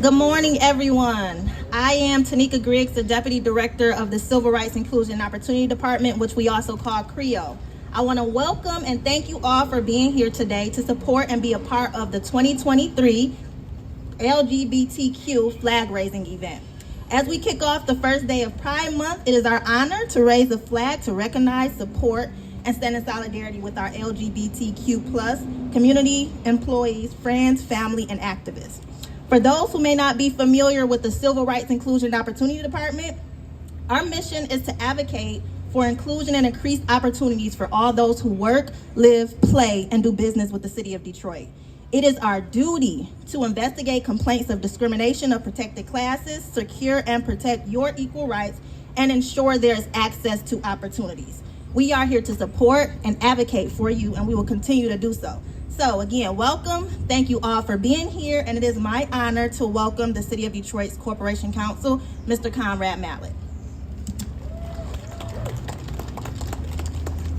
Good morning, everyone. I am Tanika Griggs, the Deputy Director of the Civil Rights Inclusion and Opportunity Department, which we also call CREO. I want to welcome and thank you all for being here today to support and be a part of the 2023 LGBTQ flag raising event. As we kick off the first day of Pride Month, it is our honor to raise the flag to recognize, support, and stand in solidarity with our LGBTQ plus community, employees, friends, family, and activists. For those who may not be familiar with the Civil Rights Inclusion and Opportunity Department, our mission is to advocate for inclusion and increased opportunities for all those who work, live, play, and do business with the city of Detroit. It is our duty to investigate complaints of discrimination of protected classes, secure and protect your equal rights, and ensure there is access to opportunities. We are here to support and advocate for you, and we will continue to do so. So again, welcome. Thank you all for being here, and it is my honor to welcome the City of Detroit's Corporation Counsel, Mr. Conrad Mallett.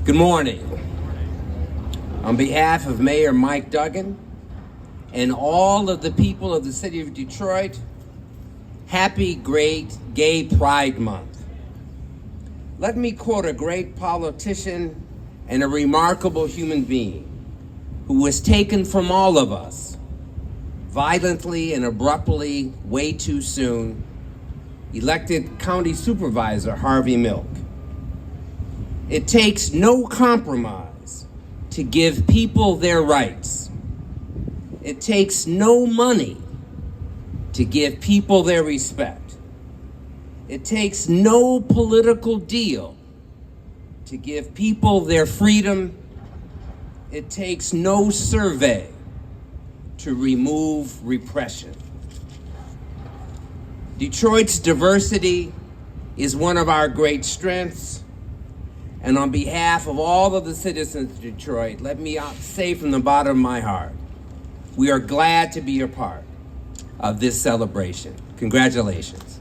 Good morning. On behalf of Mayor Mike Duggan and all of the people of the City of Detroit, happy great Gay Pride Month. Let me quote a great politician and a remarkable human being who was taken from all of us violently and abruptly way too soon, elected County Supervisor Harvey Milk. It takes no compromise to give people their rights. It takes no money to give people their respect. It takes no political deal to give people their freedom. It takes no survey to remove repression. Detroit's diversity is one of our great strengths, and on behalf of all of the citizens of Detroit, let me say from the bottom of my heart, we are glad to be a part of this celebration. Congratulations.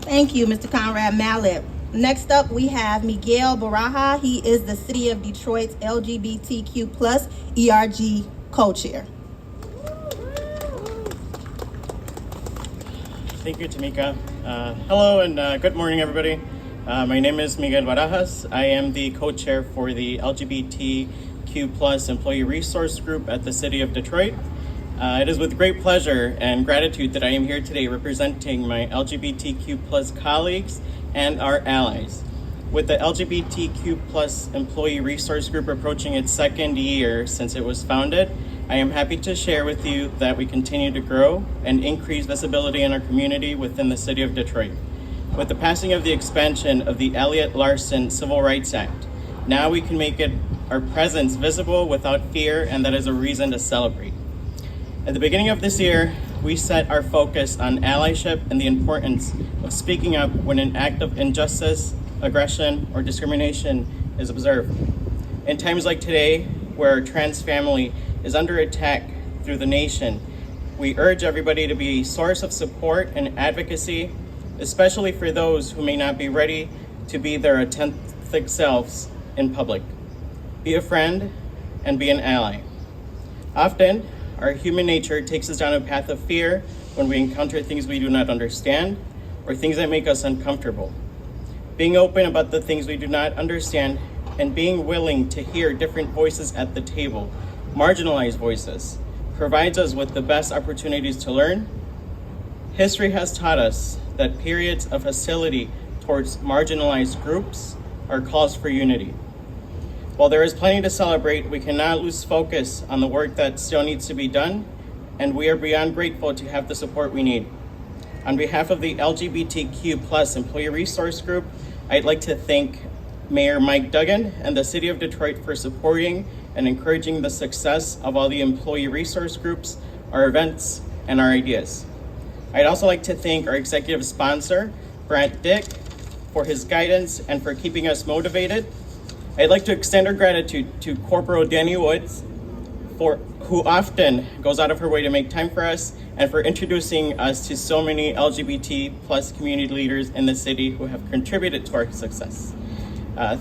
Thank you, Mr. Conrad Mallett. Next up, we have Miguel Baraja. He is the City of Detroit's LGBTQ plus ERG co-chair. Thank you, Tamika. Hello and good morning, everybody. My name is Miguel Barajas. I am the co-chair for the LGBTQ plus employee resource group at the City of Detroit. It is with great pleasure and gratitude that I am here today representing my LGBTQ plus colleagues and our allies. With the LGBTQ plus employee resource group approaching its second year since it was founded, I am happy to share with you that we continue to grow and increase visibility in our community within the City of Detroit. With the passing of the expansion of the Elliott Larson Civil Rights Act, now we can make our presence visible without fear, and that is a reason to celebrate. At the beginning of this year, we set our focus on allyship and the importance of speaking up when an act of injustice, aggression, or discrimination is observed. In times like today, where our trans family is under attack through the nation, we urge everybody to be a source of support and advocacy, especially for those who may not be ready to be their authentic selves in public. Be a friend and be an ally. Often, our human nature takes us down a path of fear when we encounter things we do not understand or things that make us uncomfortable. Being open about the things we do not understand and being willing to hear different voices at the table, marginalized voices, provides us with the best opportunities to learn. History has taught us that periods of hostility towards marginalized groups are calls for unity. While there is plenty to celebrate, we cannot lose focus on the work that still needs to be done, and we are beyond grateful to have the support we need. On behalf of the LGBTQ plus employee resource group, I'd like to thank Mayor Mike Duggan and the City of Detroit for supporting and encouraging the success of all the employee resource groups, our events, and our ideas. I'd also like to thank our executive sponsor, Brent Dick, for his guidance and for keeping us motivated. I'd like to extend our gratitude to Corporal Danny Woods, who often goes out of her way to make time for us, and for introducing us to so many LGBT plus community leaders in the city who have contributed to our success.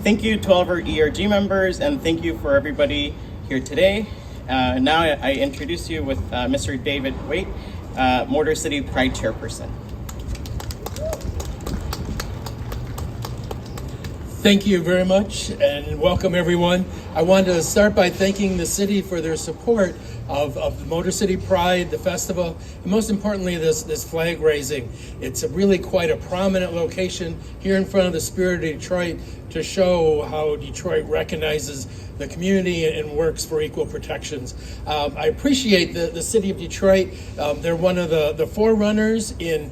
Thank you to all of our ERG members, and thank you for everybody here today. Now I introduce you with Mr. David Waite, Motor City Pride Chairperson. Thank you very much and welcome everyone. I wanted to start by thanking the city for their support of the Motor City Pride, the festival, and most importantly this flag raising. It's really quite a prominent location here in front of the Spirit of Detroit to show how Detroit recognizes the community and works for equal protections. I appreciate the city of Detroit. They're one of the forerunners in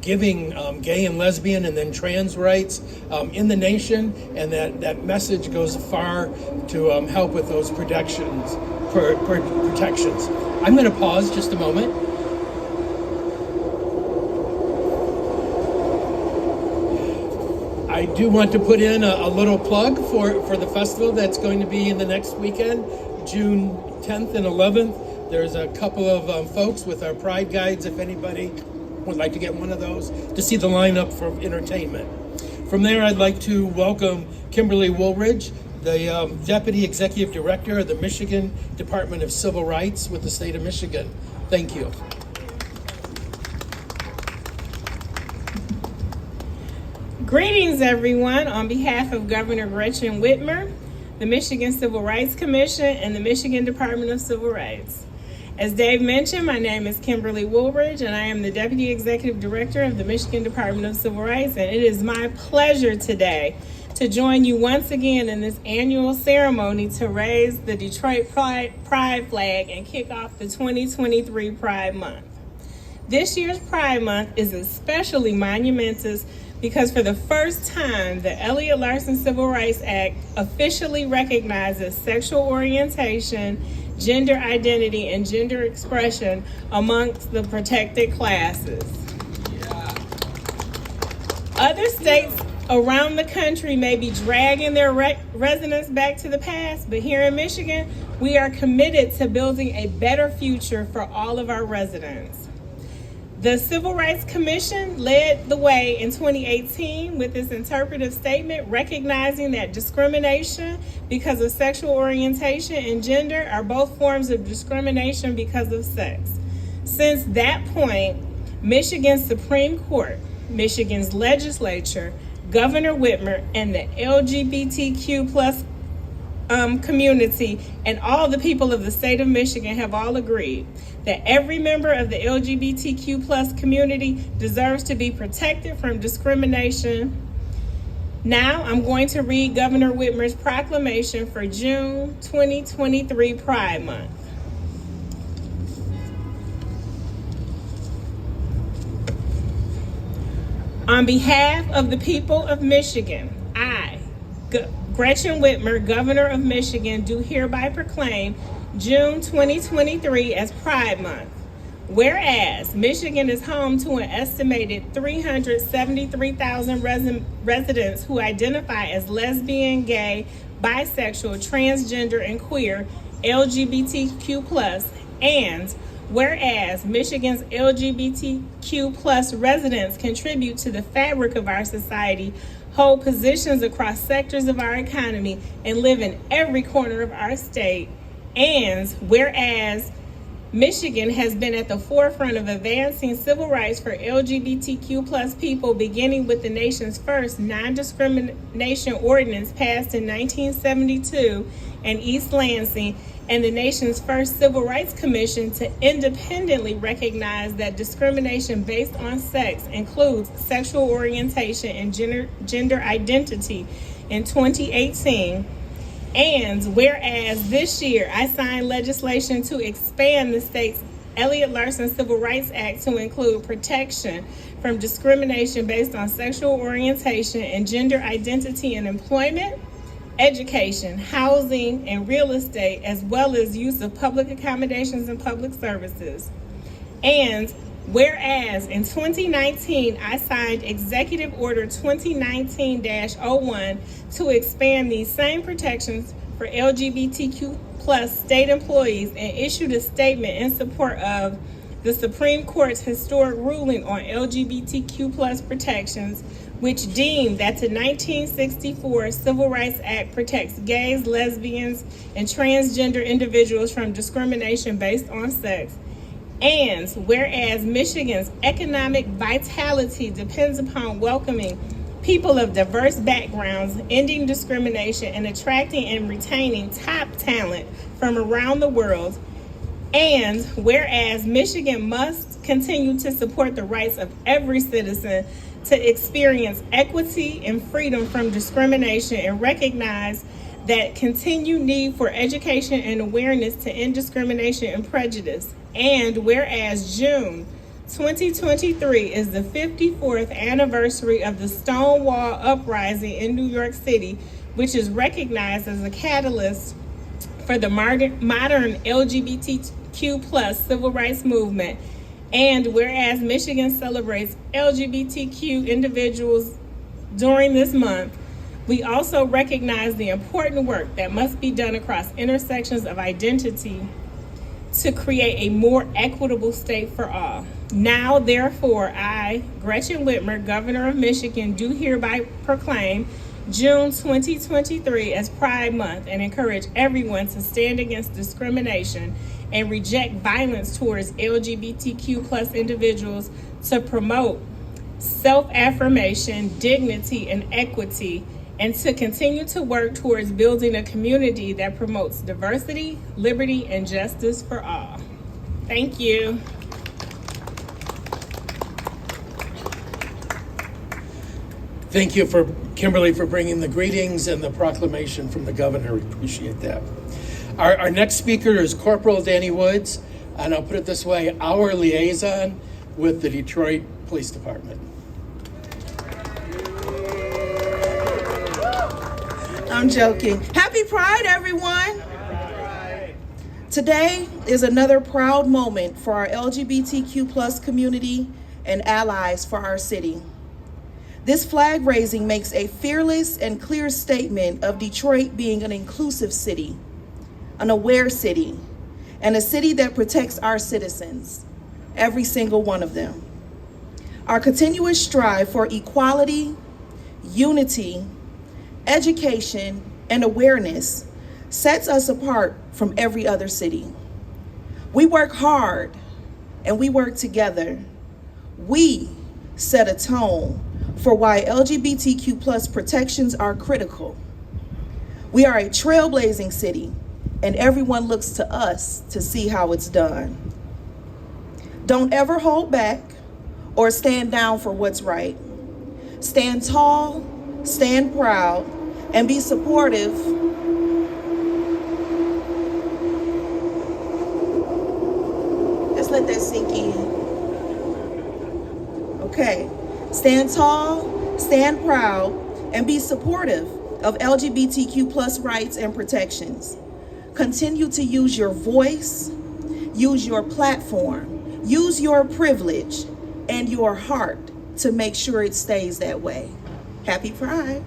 giving gay and lesbian and then trans rights in the nation, and that message goes far to help with those protections. I'm going to pause just a moment. I do want to put in a little plug for the festival that's going to be in the next weekend, June 10th and 11th. There's a couple of folks with our Pride Guides, if anybody would like to get one of those, to see the lineup for entertainment. From there, I'd like to welcome Kimberly Woolridge, the Deputy Executive Director of the Michigan Department of Civil Rights with the state of Michigan. Thank you. Greetings, everyone. On behalf of Governor Gretchen Whitmer, the Michigan Civil Rights Commission, and the Michigan Department of Civil Rights. As Dave mentioned, my name is Kimberly Woolridge, and I am the Deputy Executive Director of the Michigan Department of Civil Rights, and it is my pleasure today to join you once again in this annual ceremony to raise the Detroit Pride flag and kick off the 2023 Pride Month. This year's Pride Month is especially monumentous because for the first time, the Elliott Larson Civil Rights Act officially recognizes sexual orientation, gender identity, and gender expression amongst the protected classes. Yeah. Other states around the country may be dragging their residents back to the past, but here in Michigan, we are committed to building a better future for all of our residents. The Civil Rights Commission led the way in 2018 with this interpretive statement recognizing that discrimination because of sexual orientation and gender are both forms of discrimination because of sex. Since that point, Michigan's Supreme Court, Michigan's legislature, Governor Whitmer, and the LGBTQ plus community and all the people of the state of Michigan have all agreed that every member of the LGBTQ plus community deserves to be protected from discrimination. Now I'm going to read Governor Whitmer's proclamation for June 2023 Pride Month. On behalf of the people of Michigan, I, Gretchen Whitmer, Governor of Michigan, do hereby proclaim June 2023 as Pride Month. Whereas Michigan is home to an estimated 373,000 residents who identify as lesbian, gay, bisexual, transgender, and queer, LGBTQ+, and whereas Michigan's LGBTQ+ residents contribute to the fabric of our society, hold positions across sectors of our economy, and live in every corner of our state, and whereas Michigan has been at the forefront of advancing civil rights for LGBTQ+ people, beginning with the nation's first non-discrimination ordinance passed in 1972 in East Lansing, and the nation's first Civil Rights Commission to independently recognize that discrimination based on sex includes sexual orientation and gender identity in 2018. And whereas this year I signed legislation to expand the state's Elliott Larson Civil Rights Act to include protection from discrimination based on sexual orientation and gender identity in employment, education, housing, and real estate, as well as use of public accommodations and public services. And whereas in 2019, I signed Executive Order 2019-01 to expand these same protections for LGBTQ+ state employees and issued a statement in support of the Supreme Court's historic ruling on LGBTQ+ protections, which deemed that the 1964 Civil Rights Act protects gays, lesbians, and transgender individuals from discrimination based on sex. And whereas Michigan's economic vitality depends upon welcoming people of diverse backgrounds, ending discrimination, and attracting and retaining top talent from around the world. And whereas Michigan must continue to support the rights of every citizen to experience equity and freedom from discrimination and recognize that continued need for education and awareness to end discrimination and prejudice. And whereas June 2023 is the 54th anniversary of the Stonewall Uprising in New York City, which is recognized as a catalyst for the modern LGBTQ plus civil rights movement. And whereas Michigan celebrates LGBTQ individuals during this month, we also recognize the important work that must be done across intersections of identity to create a more equitable state for all. Now, therefore, I, Gretchen Whitmer, Governor of Michigan, do hereby proclaim June 2023 as Pride Month and encourage everyone to stand against discrimination and reject violence towards LGBTQ plus individuals, to promote self-affirmation, dignity, and equity, and to continue to work towards building a community that promotes diversity, liberty, and justice for all. Thank you. Thank you, for Kimberly, for bringing the greetings and the proclamation from the governor. We appreciate that. Our next speaker is Corporal Danny Woods, and I'll put it this way, our liaison with the Detroit Police Department. I'm joking. Happy Pride, everyone. Today is another proud moment for our LGBTQ plus community and allies for our city. This flag raising makes a fearless and clear statement of Detroit being an inclusive city, an aware city, and a city that protects our citizens, every single one of them. Our continuous strive for equality, unity, education, and awareness sets us apart from every other city. We work hard and we work together. We set a tone for why LGBTQ plus protections are critical. We are a trailblazing city, and everyone looks to us to see how it's done. Don't ever hold back or stand down for what's right. Stand tall, stand proud, and be supportive. Let's let that sink in. Okay. Stand tall, stand proud, and be supportive of LGBTQ plus rights and protections. Continue to use your voice, use your platform, use your privilege and your heart to make sure it stays that way. Happy Pride.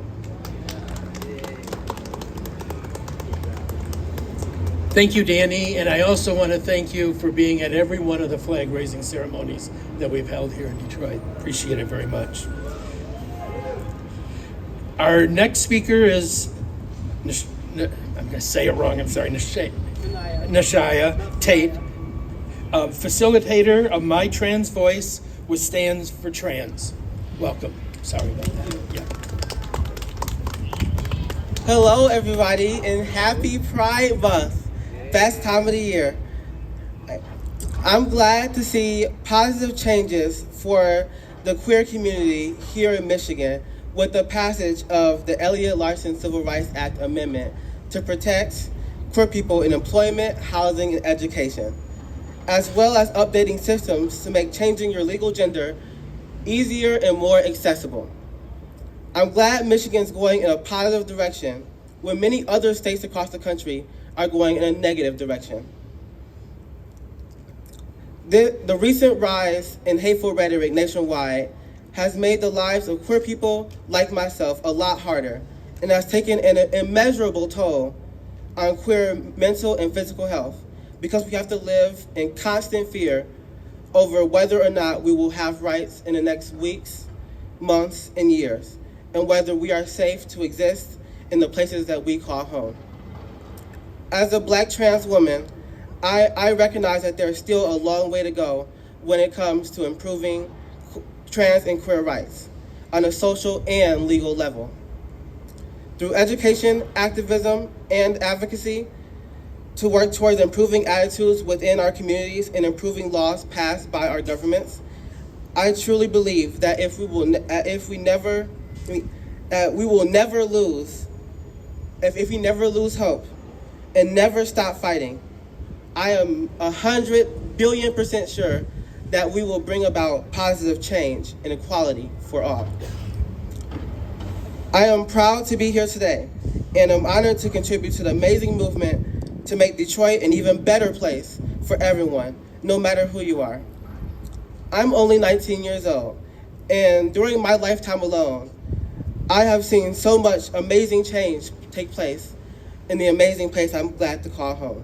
Thank you, Danny, and I also want to thank you for being at every one of the flag raising ceremonies that we've held here in Detroit. Appreciate it very much. Our next speaker is, I'm going to say it wrong, I'm sorry, Nashaya Tate, facilitator of My Trans Voice, which stands for trans. Welcome. Sorry about that. Yeah. Hello, everybody, and happy Pride Month. Best time of the year. I'm glad to see positive changes for the queer community here in Michigan with the passage of the Elliott Larson Civil Rights Act amendment to protect queer people in employment, housing, and education, as well as updating systems to make changing your legal gender easier and more accessible. I'm glad Michigan's going in a positive direction when many other states across the country are going in a negative direction. The recent rise in hateful rhetoric nationwide has made the lives of queer people like myself a lot harder and has taken an immeasurable toll on queer mental and physical health because we have to live in constant fear over whether or not we will have rights in the next weeks, months, and years, and whether we are safe to exist in the places that we call home. As a Black trans woman, I recognize that there's still a long way to go when it comes to improving trans and queer rights on a social and legal level. Through education, activism, and advocacy, to work towards improving attitudes within our communities and improving laws passed by our governments, I truly believe that we will never lose hope and never stop fighting, I am 100 billion% sure that we will bring about positive change and equality for all. I am proud to be here today, and I'm honored to contribute to the amazing movement to make Detroit an even better place for everyone, no matter who you are. I'm only 19 years old, and during my lifetime alone, I have seen so much amazing change take place in the amazing place I'm glad to call home.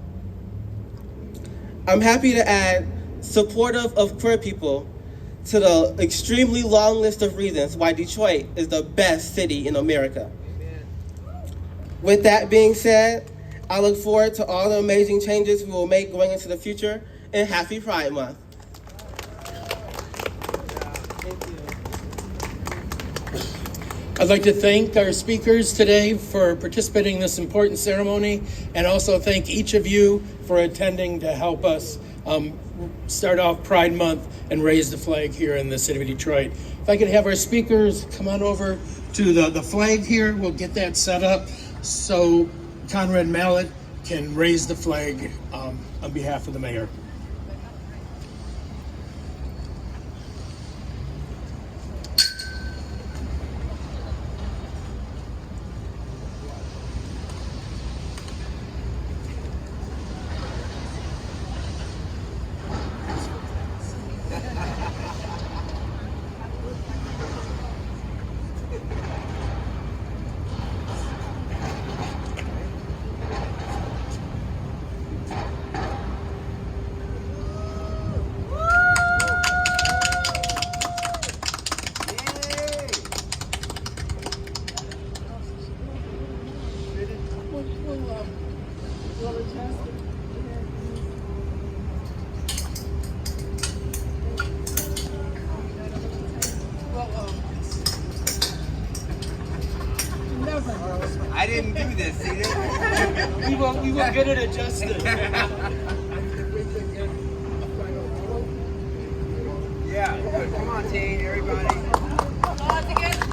I'm happy to add supportive of queer people to the extremely long list of reasons why Detroit is the best city in America. With that being said, I look forward to all the amazing changes we will make going into the future, and happy Pride Month. I'd like to thank our speakers today for participating in this important ceremony, and also thank each of you for attending to help us start off Pride Month and raise the flag here in the city of Detroit. If I could have our speakers come on over to the flag here, we'll get that set up so Conrad Mallett can raise the flag on behalf of the mayor. I didn't do this, see this? We will get it adjusted. Yeah, good. Come on, team, everybody. All together.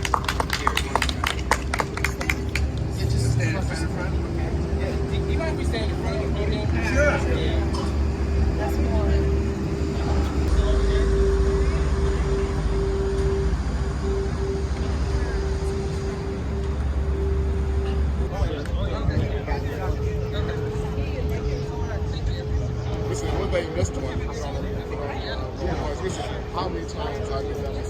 Just stand in front. Yeah, you might be standing in front of the podium. Sure. Yeah. That's more. Everybody missed one. This is how many times I've been done this.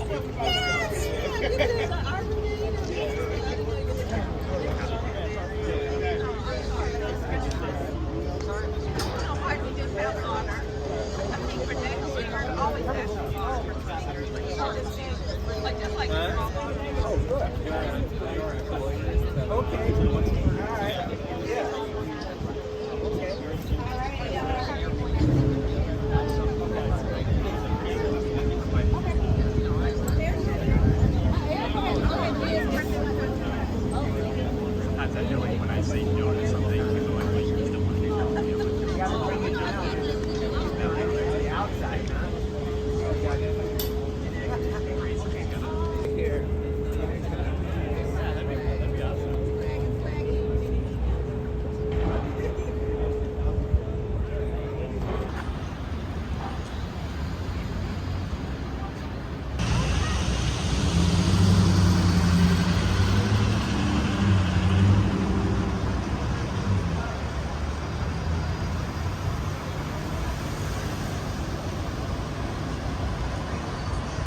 When I say no to something.